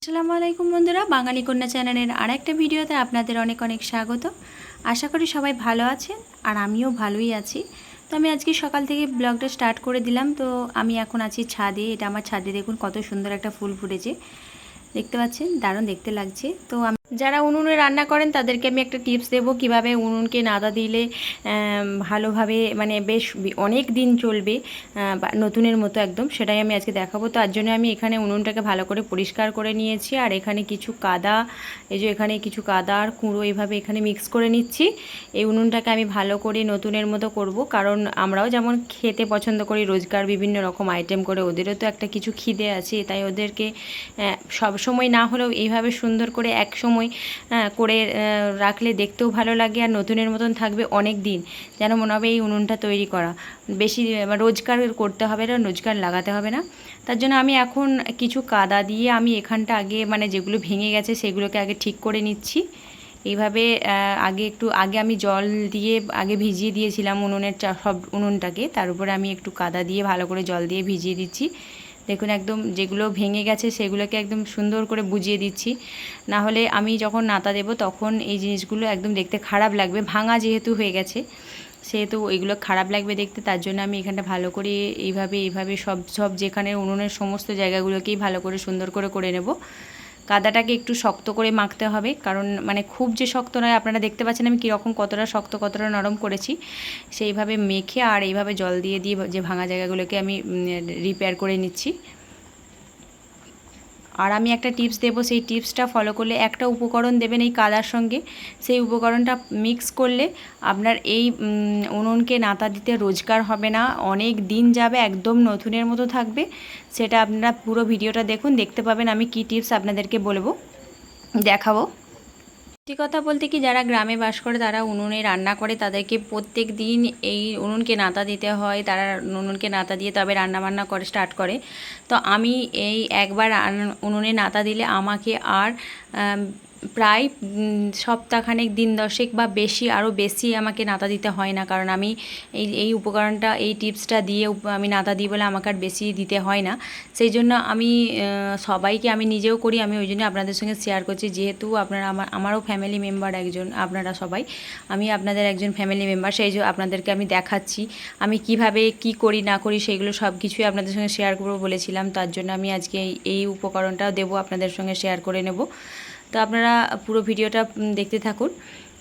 আসসালামু আলাইকুম বন্ধুরা, বাঙালি কন্যা চ্যানেলের আরেকটা ভিডিওতে আপনাদের অনেক অনেক স্বাগত। আশা করি সবাই ভালো আছেন আর আমিও ভালোই আছি। তো আমি আজকে সকাল থেকে ব্লগটা স্টার্ট করে দিলাম। তো আমি এখন আছি ছাদে। এটা আমার ছাদে, দেখুন কত সুন্দর একটা ফুল ফুটেছে, দেখতে পাচ্ছেন, দারুণ দেখতে লাগছে। তো যারা উনুনে রান্না করেন তাদেরকে আমি একটা টিপস দেবো কিভাবে উনুনকে নাড়া দিলে ভালোভাবে মানে বেশ অনেক দিন চলবে, নতুনের মতো একদম, সেটাই আমি আজকে দেখাবো। তার জন্য আমি এখানে উনুনটাকে ভালো করে পরিষ্কার করে নিয়েছি, আর এখানে কিছু কাদা, এই যে এখানে কিছু কাদা আর কুঁড়ো এইভাবে এখানে মিক্স করে নিচ্ছি। এই উনুনটাকে আমি ভালো করে নতুনের মতো করব, কারণ আমরাও যেমন খেতে পছন্দ করি রোজকার বিভিন্ন রকম আইটেম করে, ওদেরও তো একটা কিছু খিদে আছে, তাই ওদেরকে সব সময় না হলেও এইভাবে সুন্দর করে এক সময় করে রাখলে দেখতেও ভালো লাগে, আর নতুনের মতন থাকবে অনেক দিন, যেন মনে হবে এই উনুনটা তৈরি করা। বেশি রোজগার করতে হবে না, রোজগার লাগাতে হবে না। তার জন্য আমি এখন কিছু কাদা দিয়ে আমি এখানটা আগে মানে যেগুলো ভেঙে গেছে সেগুলোকে আগে ঠিক করে নিচ্ছি। এইভাবে আগে আমি জল দিয়ে আগে ভিজিয়ে দিয়েছিলাম উনুনের সব উনুনটাকে, তার উপরে আমি একটু কাদা দিয়ে ভালো করে জল দিয়ে ভিজিয়ে দিচ্ছি। দেখুন একদম যেগুলো ভেঙে গেছে সেগুলোকে একদম সুন্দর করে বুঝিয়ে দিচ্ছি, না হলে আমি যখন নাতা দেব তখন এই জিনিসগুলো একদম দেখতে খারাপ লাগবে, ভাঙা যেহেতু হয়ে গেছে সেহেতু এগুলো খারাপ লাগবে দেখতে। তার জন্য আমি এখানটা ভালো করে এইভাবে সব সব যেখানে উনুনের সমস্ত জায়গাগুলোকেই ভালো করে সুন্দর করে করে নেব। কাদাটাকে একটু শক্ত করে মাখতে হবে, কারণ মানে খুব যে শক্ত নয়, আপনারা দেখতে পাচ্ছেন আমি কীরকম কতটা শক্ত কতটা নরম করেছি। সেইভাবে মেখে আর এইভাবে জল দিয়ে দিয়ে যে ভাঙা জায়গাগুলোকে আমি রিপেয়ার করে নিচ্ছি। আর আমি একটা টিপস দেবো, সেই টিপসটা ফলো করলে একটা উপকরণ দেবেন এই কাদার সঙ্গে, সেই উপকরণটা মিক্স করলে আপনার এই উনুনকে নাতা দিতে রোজগার হবে না, অনেক দিন যাবে, একদম নতুনের মতো থাকবে। সেটা আপনারা পুরো ভিডিওটা দেখুন, দেখতে পাবেন আমি কী টিপস আপনাদেরকে দেখাবো। সত্যি কথা বলতে কি, যারা গ্রামে বাস করে তারা উনুনে রান্না করে, তাদেরকে প্রত্যেক দিন এই উনুনকে নাতা দিতে হয়, তারা উনুনকে নাতা দিয়ে তবে রান্নাবান্না করে স্টার্ট করে। তো আমি এই একবার উনুনে নাতা দিলে আমাকে আর প্রায় সপ্তাহখানেক, দিন দশেক বা বেশি, আরও বেশি আমাকে নাতা দিতে হয় না, কারণ আমি এই উপকরণটা, এই টিপসটা দিয়ে আমি নাতা দিই বলে আমাকে আর বেশি দিতে হয় না। সেই জন্য আমি সবাইকে, আমি নিজেও করি, আমি ওই জন্য আপনাদের সঙ্গে শেয়ার করছি, যেহেতু আপনারা আমারও ফ্যামিলি মেম্বার একজন, আপনারা সবাই, আমি আপনাদের একজন ফ্যামিলি মেম্বার, সেই জন্য আপনাদেরকে আমি দেখাচ্ছি আমি কিভাবে কি করি না করি, সেগুলো সব কিছুই আপনাদের সঙ্গে শেয়ার করবো বলেছিলাম। তার জন্য আমি আজকে এই উপকরণটাও দেবো, আপনাদের সঙ্গে শেয়ার করে নেব। তো আপনারা পুরো ভিডিওটা দেখতে থাকুন।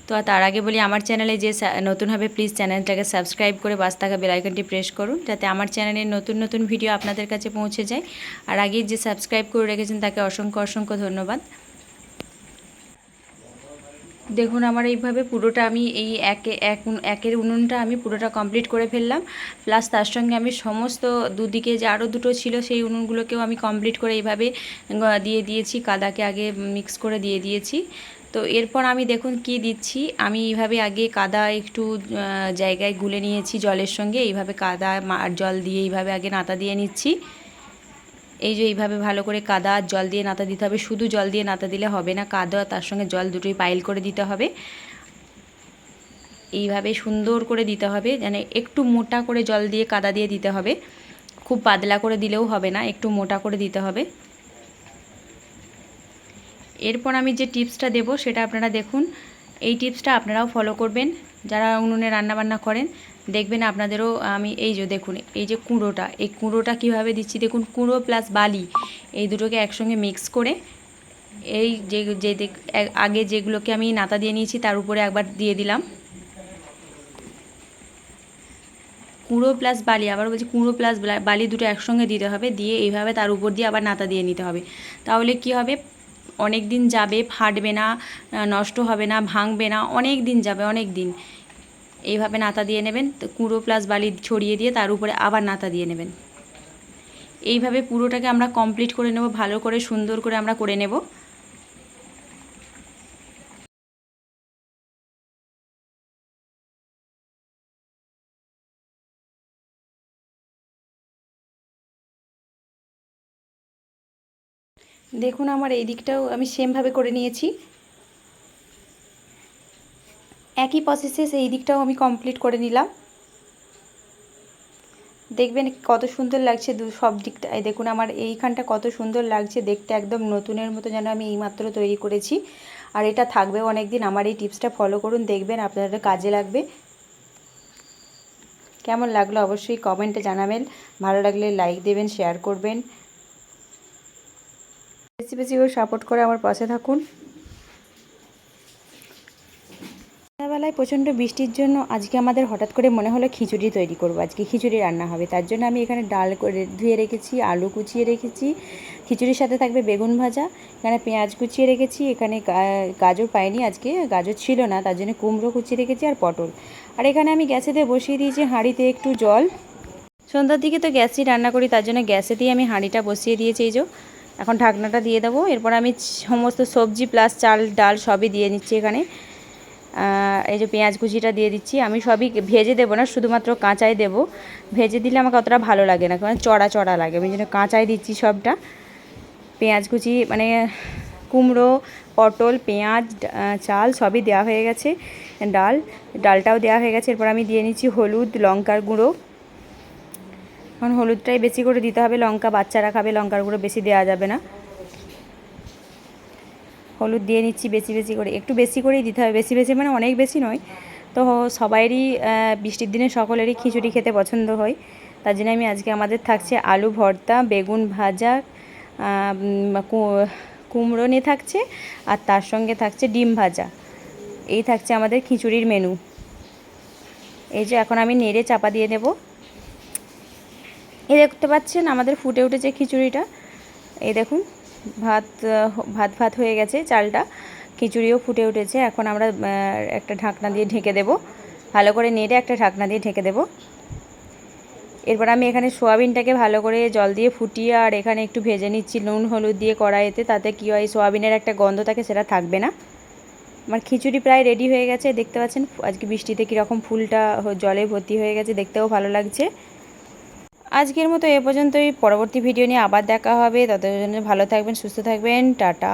তো তার আগে বলি, আমার চ্যানেলে যে নতুন হবে প্লিজ চ্যানেলটাকে সাবস্ক্রাইব করে পাশে থাকা বেল আইকনটি প্রেস করুন, যাতে আমার চ্যানেলের নতুন নতুন ভিডিও আপনাদের কাছে পৌঁছে যায়। আর আগে যে সাবস্ক্রাইব করে রেখেছেন তাকে অসংখ্য অসংখ্য ধন্যবাদ। দেখুন আমার এইভাবে পুরোটা আমি এই একের উনুনটা আমি পুরোটা কমপ্লিট করে ফেললাম, প্লাস তার সঙ্গে আমি সমস্ত দুদিকে যে আরও দুটো ছিল সেই উনুনগুলোকেও আমি কমপ্লিট করে এইভাবে দিয়ে দিয়েছি, কাদাকে আগে মিক্স করে দিয়ে দিয়েছি। তো এরপর আমি দেখুন কি দিচ্ছি, আমি এইভাবে আগে কাদা একটু জায়গায় গুলে নিয়েছি জলের সঙ্গে, এইভাবে কাদা আর জল দিয়ে এইভাবে আগে নাতা দিয়ে নিচ্ছি। এই যে এইভাবে ভালো করে কাদা আর জল দিয়ে নাতা দিতে হবে, শুধু জল দিয়ে নাতা দিলে হবে না, কাদা তার সঙ্গে জল দুটোই পাইল করে দিতে হবে। এইভাবে সুন্দর করে দিতে হবে, যেন একটু মোটা করে জল দিয়ে কাদা দিয়ে দিতে হবে, খুব পাতলা করে দিলেও হবে না, একটু মোটা করে দিতে হবে। এরপর আমি যে টিপসটা দেব সেটা আপনারা দেখুন, এই টিপসটা আপনারাও ফলো করবেন, যারা উনুনে রান্নাবান্না করেন দেখবেন আপনাদেরও। আমি এই যে দেখুন, এই যে কুঁড়োটা, এই কুঁড়োটা কীভাবে দিচ্ছি দেখুন, কুঁড়ো প্লাস বালি এই দুটোকে একসঙ্গে মিক্স করে এই যে আগে যেগুলোকে আমি নাতা দিয়ে নিয়েছি তার উপরে একবার দিয়ে দিলাম। কুঁড়ো প্লাস বালি, আবার বলছি কুঁড়ো প্লাস বালি দুটো একসঙ্গে দিতে হবে, দিয়ে এইভাবে তার উপর দিয়ে আবার নাতা দিয়ে নিতে হবে। তাহলে কি হবে, অনেক দিন যাবে, ফাটবে না, নষ্ট হবে না, ভাঙবে না, অনেক দিন যাবে, অনেক দিন। এইভাবে নাতা দিয়ে নেবেন, তো কুঁড়ো প্লাস বালি ছড়িয়ে দিয়ে তার উপরে আবার নাতা দিয়ে নেবেন। এইভাবে পুরোটাকে আমরা কমপ্লিট করে নেব, ভালো করে সুন্দর করে আমরা করে নেব। দেখুন আমার এই দিকটাও আমি সেমভাবে করে নিয়েছি, একই প্রসেসে সেই দিকটাও আমি কমপ্লিট করে নিলাম। দেখবেন কত সুন্দর লাগছে সব দিকটা। দেখুন আমার এইখানটা কত সুন্দর লাগছে দেখতে, একদম নতুনের মতো যেন আমি এইমাত্র তৈরি করেছি। আর এটা থাকবেও অনেক দিন। আমার এই টিপসটা ফলো করুন, দেখবেন আপনাদের কাজে লাগবে। কেমন লাগলো অবশ্যই কমেন্টে জানাবেন, ভালো লাগলে লাইক দেবেন, শেয়ার করবেন, বেশি বেশি করে সাপোর্ট করে আমার পাশে থাকুন। সন্ধ্যাবেলায় প্রচণ্ড বৃষ্টির জন্য আজকে আমাদের হঠাৎ করে মনে হলো খিচুড়ি তৈরি করব, আজকে খিচুড়ি রান্না হবে। তার জন্য আমি এখানে ডাল করে ধুয়ে রেখেছি, আলু কুচিয়ে রেখেছি, খিচুড়ির সাথে থাকবে বেগুন ভাজা, এখানে পেঁয়াজ কুচিয়ে রেখেছি, এখানে গাজর পাইনি আজকে, গাজর ছিল না, তার জন্য কুমড়ো কুচিয়ে রেখেছি আর পটল। আর এখানে আমি গ্যাসেতে বসিয়ে দিয়েছি হাঁড়িতে একটু জল। সন্ধ্যার দিকে তো গ্যাসই রান্না করি, তার জন্য গ্যাসে দিয়ে আমি হাঁড়িটা বসিয়ে দিয়েছি। এই যে এখন ঢাকনাটা দিয়ে দেবো। এরপর আমি সমস্ত সবজি প্লাস চাল ডাল সবই দিয়ে নিচ্ছি এখানে। এই যে পেঁয়াজ কুচিটা দিয়ে দিচ্ছি। আমি সবই ভেজে দেবো না, শুধুমাত্র কাঁচাই দেবো। ভেজে দিলে আমাকে অতটা ভালো লাগে না, কারণ চড়া চড়া লাগে, আমি জন্য কাঁচাই দিচ্ছি সবটা। পেঁয়াজ কুচি মানে কুমড়ো, পটল, পেঁয়াজ, চাল সবই দেওয়া হয়ে গেছে, ডালটাও দেওয়া হয়ে গেছে। এরপর আমি দিয়ে নিচ্ছি হলুদ, লঙ্কার গুঁড়ো। এখন হলুদটাই বেশি করে দিতে হবে, লঙ্কা বাচ্চারা খাবে, লঙ্কার গুঁড়ো বেশি দেওয়া যাবে না। হলুদ দিয়ে নিচ্ছি বেশি বেশি করে, একটু বেশি করেই দিতে হবে, বেশি বেশি মানে অনেক বেশি নয়। তো সবাইরই বৃষ্টির দিনে সকলেরই খিচুড়ি খেতে পছন্দ হয়, তার জন্য আমি আজকে আমাদের থাকছে আলু ভর্তা, বেগুন ভাজা, কুমড়ো নিয়ে থাকছে, আর তার সঙ্গে থাকছে ডিম ভাজা। এই থাকছে আমাদের খিচুড়ির মেনু। এই যে এখন আমি নেড়ে চাপা দিয়ে দেব। এই দেখতে পাচ্ছেন আমাদের ফুটে উঠেছে খিচুড়িটা। এই দেখুন ভাত ভাত ভাত হয়ে গেছে, চালটা, খিচুড়িও ফুটে উঠেছে। এখন আমরা একটা ঢাকনা দিয়ে ঢেকে দেব, ভালো করে নেড়ে একটা ঢাকনা দিয়ে ঢেকে দেব। এরপর আমি এখানে সোয়াবিনটাকে ভালো করে জল দিয়ে ফুটিয়ে আর এখানে একটু ভেজে নিচ্ছি নুন হলুদ দিয়ে কড়াইতে, তাতে কী হয় সোয়াবিনের একটা গন্ধ থাকে, সেটা থাকবে না। আমার খিচুড়ি প্রায় রেডি হয়ে গেছে, দেখতে পাচ্ছেন আজকে বৃষ্টিতে কীরকম ফুলটা জলে ভর্তি হয়ে গেছে, দেখতেও ভালো লাগছে। আজকের মতো এ পর্যন্তই, পরবর্তী ভিডিও নিয়ে আবার দেখা হবে। ততদিন ভালো থাকবেন, সুস্থ থাকবেন, টাটা।